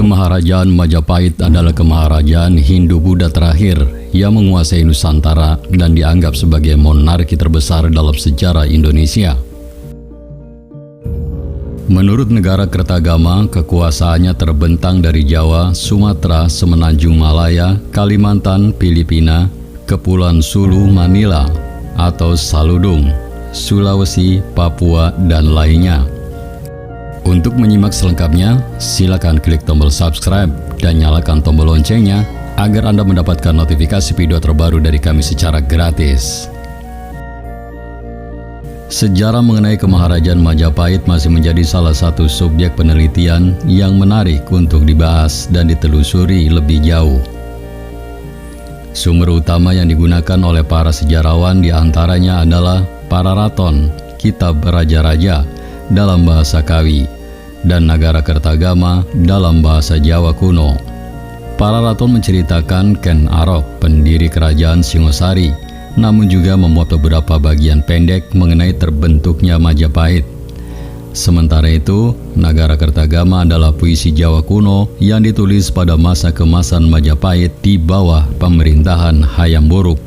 Kemaharajaan Majapahit adalah kemaharajaan Hindu-Buddha terakhir yang menguasai Nusantara dan dianggap sebagai monarki terbesar dalam sejarah Indonesia. Menurut negara Kertagama, kekuasaannya terbentang dari Jawa, Sumatera, Semenanjung Malaya, Kalimantan, Filipina, Kepulauan Sulu, Manila atau Saludung, Sulawesi, Papua, dan lainnya. Untuk menyimak selengkapnya, silakan klik tombol subscribe dan nyalakan tombol loncengnya agar Anda mendapatkan notifikasi video terbaru dari kami secara gratis. Sejarah mengenai Kemaharajaan Majapahit masih menjadi salah satu subjek penelitian yang menarik untuk dibahas dan ditelusuri lebih jauh. Sumber utama yang digunakan oleh para sejarawan diantaranya adalah Pararaton, Kitab Raja-Raja dalam bahasa Kawi, dan Nagara Kertagama dalam bahasa Jawa kuno. Pararaton menceritakan Ken Arok, pendiri kerajaan Singosari, namun juga memuat beberapa bagian pendek mengenai terbentuknya Majapahit. Sementara itu, Nagara Kertagama adalah puisi Jawa kuno yang ditulis pada masa keemasan Majapahit di bawah pemerintahan Hayam Wuruk.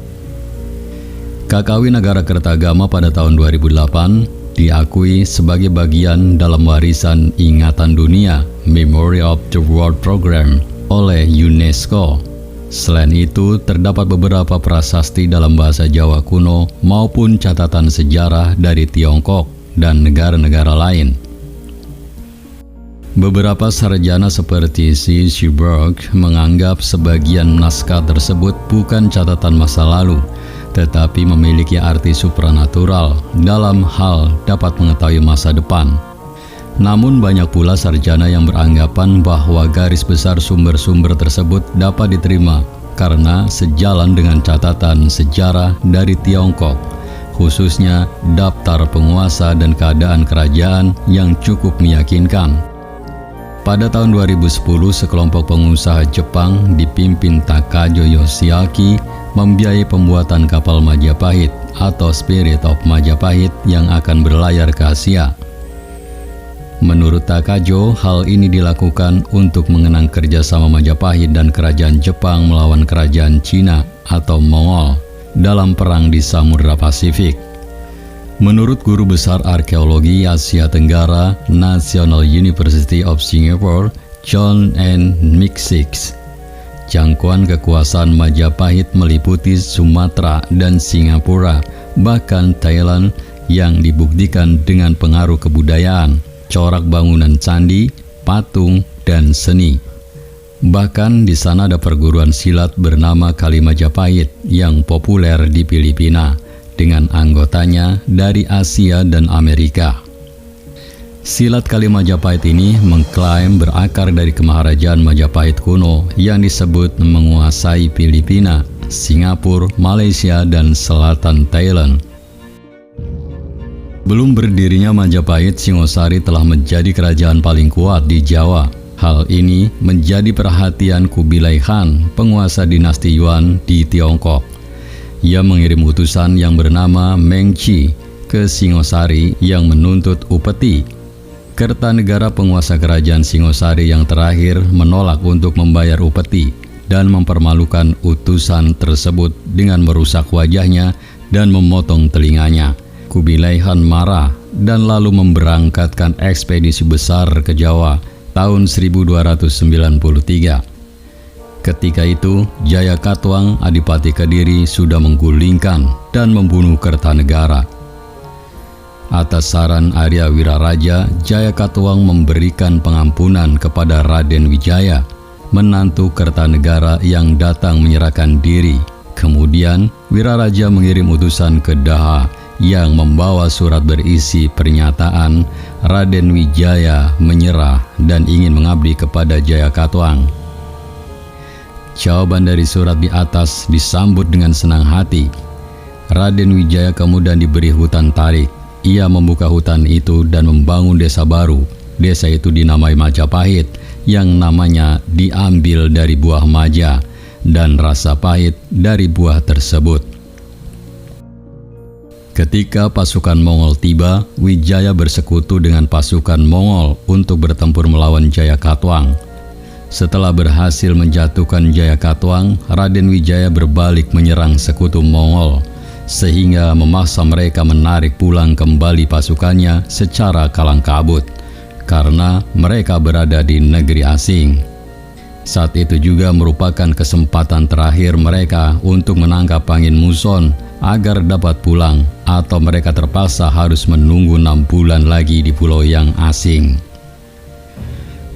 Kakawi Nagara Kertagama pada tahun 2008 diakui sebagai bagian dalam warisan ingatan dunia Memory of the World Program oleh UNESCO. Selain itu, terdapat beberapa prasasti dalam bahasa Jawa kuno maupun catatan sejarah dari Tiongkok dan negara-negara lain. Beberapa sarjana seperti C. Schuberg menganggap sebagian naskah tersebut bukan catatan masa lalu, tetapi memiliki arti supranatural dalam hal dapat mengetahui masa depan. Namun banyak pula sarjana yang beranggapan bahwa garis besar sumber-sumber tersebut dapat diterima karena sejalan dengan catatan sejarah dari Tiongkok, khususnya daftar penguasa dan keadaan kerajaan yang cukup meyakinkan. Pada tahun 2010, sekelompok pengusaha Jepang dipimpin Takajo Yoshiaki membiayai pembuatan kapal Majapahit atau Spirit of Majapahit yang akan berlayar ke Asia. Menurut Takajo, hal ini dilakukan untuk mengenang kerjasama Majapahit dan kerajaan Jepang melawan kerajaan Cina atau Mongol dalam perang di Samudra Pasifik. Menurut Guru Besar Arkeologi Asia Tenggara National University of Singapore, John N. Mixix, jangkauan kekuasaan Majapahit meliputi Sumatera dan Singapura, bahkan Thailand, yang dibuktikan dengan pengaruh kebudayaan, corak bangunan candi, patung, dan seni. Bahkan di sana ada perguruan silat bernama Kali Majapahit yang populer di Filipina, dengan anggotanya dari Asia dan Amerika. Silat Kali Majapahit ini mengklaim berakar dari Kemaharajaan Majapahit kuno yang disebut menguasai Filipina, Singapura, Malaysia, dan selatan Thailand. Belum berdirinya Majapahit, Singosari telah menjadi kerajaan paling kuat di Jawa. Hal ini menjadi perhatian Kubilai Khan, penguasa dinasti Yuan di Tiongkok. Ia mengirim utusan yang bernama Mengchi ke Singosari yang menuntut upeti. Kertanegara penguasa kerajaan Singosari yang terakhir menolak untuk membayar upeti dan mempermalukan utusan tersebut dengan merusak wajahnya dan memotong telinganya. Kubilai Khan marah dan lalu memberangkatkan ekspedisi besar ke Jawa tahun 1293. Ketika itu, Jaya Katuang, Adipati Kediri, sudah menggulingkan dan membunuh Kertanegara. Atas saran Arya Wiraraja, Jaya Katuang memberikan pengampunan kepada Raden Wijaya, menantu Kertanegara yang datang menyerahkan diri. Kemudian, Wiraraja mengirim utusan ke Daha yang membawa surat berisi pernyataan Raden Wijaya menyerah dan ingin mengabdi kepada Jaya Katuang. Jawaban dari surat di atas disambut dengan senang hati. Raden Wijaya kemudian diberi hutan tarik. Ia membuka hutan itu dan membangun desa baru. Desa itu dinamai Majapahit, yang namanya diambil dari buah maja dan rasa pahit dari buah tersebut. Ketika pasukan Mongol tiba, Wijaya bersekutu dengan pasukan Mongol untuk bertempur melawan Jaya Katuang. Setelah berhasil menjatuhkan Jayakatwang, Raden Wijaya berbalik menyerang sekutu Mongol, sehingga memaksa mereka menarik pulang kembali pasukannya secara kalang kabut, karena mereka berada di negeri asing. Saat itu juga merupakan kesempatan terakhir mereka untuk menangkap Angin Muson agar dapat pulang, atau mereka terpaksa harus menunggu 6 bulan lagi di pulau yang asing.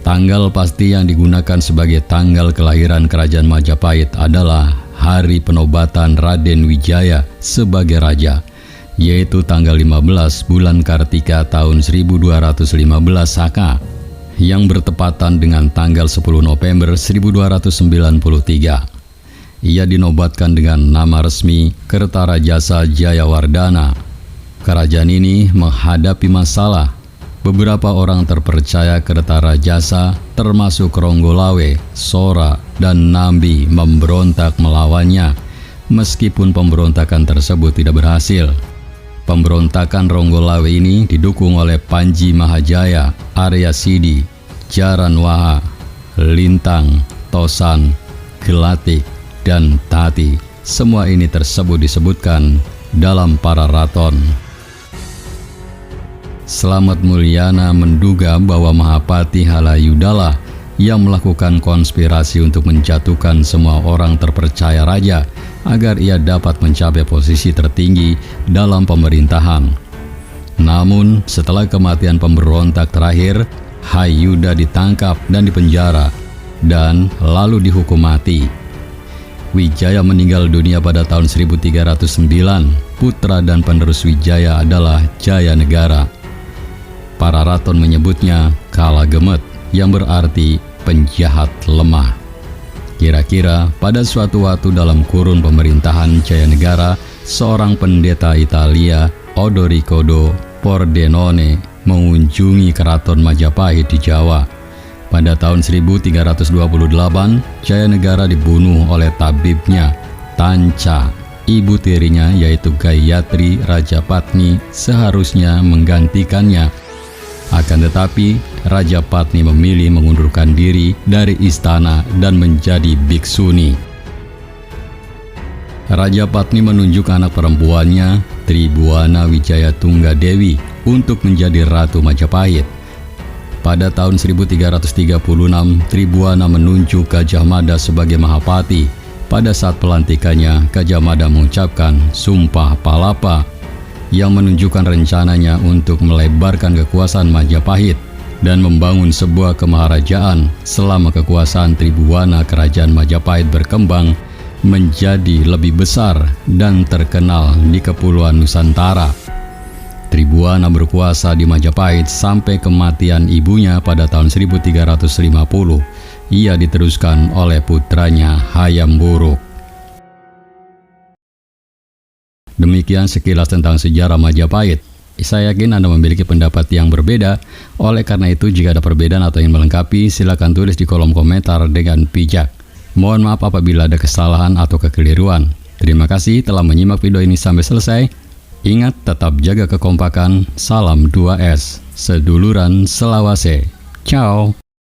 Tanggal pasti yang digunakan sebagai tanggal kelahiran Kerajaan Majapahit adalah hari penobatan Raden Wijaya sebagai raja, yaitu tanggal 15 bulan Kartika tahun 1215 Saka, yang bertepatan dengan tanggal 10 November 1293. Ia dinobatkan dengan nama resmi Kertarajasa Jayawardhana. Kerajaan ini menghadapi masalah. Beberapa orang terpercaya Kertarajasa termasuk Ronggolawe, Sora, dan Nambi memberontak melawannya, meskipun pemberontakan tersebut tidak berhasil. Pemberontakan Ronggolawe ini didukung oleh Panji Mahajaya, Arya Sidi, Jaranwaha, Lintang, Tosan, Gelatik, dan Tati. Semua ini tersebut disebutkan dalam para raton. Slamet Mulyana menduga bahwa Mahapati Halayudala yang melakukan konspirasi untuk menjatuhkan semua orang terpercaya raja agar ia dapat mencapai posisi tertinggi dalam pemerintahan. Namun setelah kematian pemberontak terakhir, Hayuda ditangkap dan dipenjara dan lalu dihukum mati. Wijaya meninggal dunia pada tahun 1309. Putra dan penerus Wijaya adalah Jayanegara. Para raton menyebutnya Kala Gemet, yang berarti penjahat lemah. Kira-kira pada suatu waktu dalam kurun pemerintahan Jayanegara, seorang pendeta Italia, Odoricodo Pordenone, mengunjungi keraton Majapahit di Jawa. Pada tahun 1328, Jayanegara dibunuh oleh tabibnya, Tanca. Ibu tirinya yaitu Gayatri Rajapatni seharusnya menggantikannya. Akan tetapi, Rajapatni memilih mengundurkan diri dari istana dan menjadi biksuni. Rajapatni menunjuk anak perempuannya, Tribuana Wijaya Tunggadewi, untuk menjadi Ratu Majapahit. Pada tahun 1336, Tribuana menunjuk Gajah Mada sebagai Mahapati. Pada saat pelantikannya, Gajah Mada mengucapkan Sumpah Palapa, yang menunjukkan rencananya untuk melebarkan kekuasaan Majapahit dan membangun sebuah kemaharajaan selama kekuasaan Tribuana. Kerajaan Majapahit berkembang menjadi lebih besar dan terkenal di Kepulauan Nusantara. Tribuana berkuasa di Majapahit sampai kematian ibunya pada tahun 1350. Ia diteruskan oleh putranya Hayam Wuruk. Demikian sekilas tentang sejarah Majapahit. Saya yakin Anda memiliki pendapat yang berbeda. Oleh karena itu, jika ada perbedaan atau ingin melengkapi, silakan tulis di kolom komentar dengan bijak. Mohon maaf apabila ada kesalahan atau kekeliruan. Terima kasih telah menyimak video ini sampai selesai. Ingat, tetap jaga kekompakan. Salam 2S, seduluran Selawase. Ciao.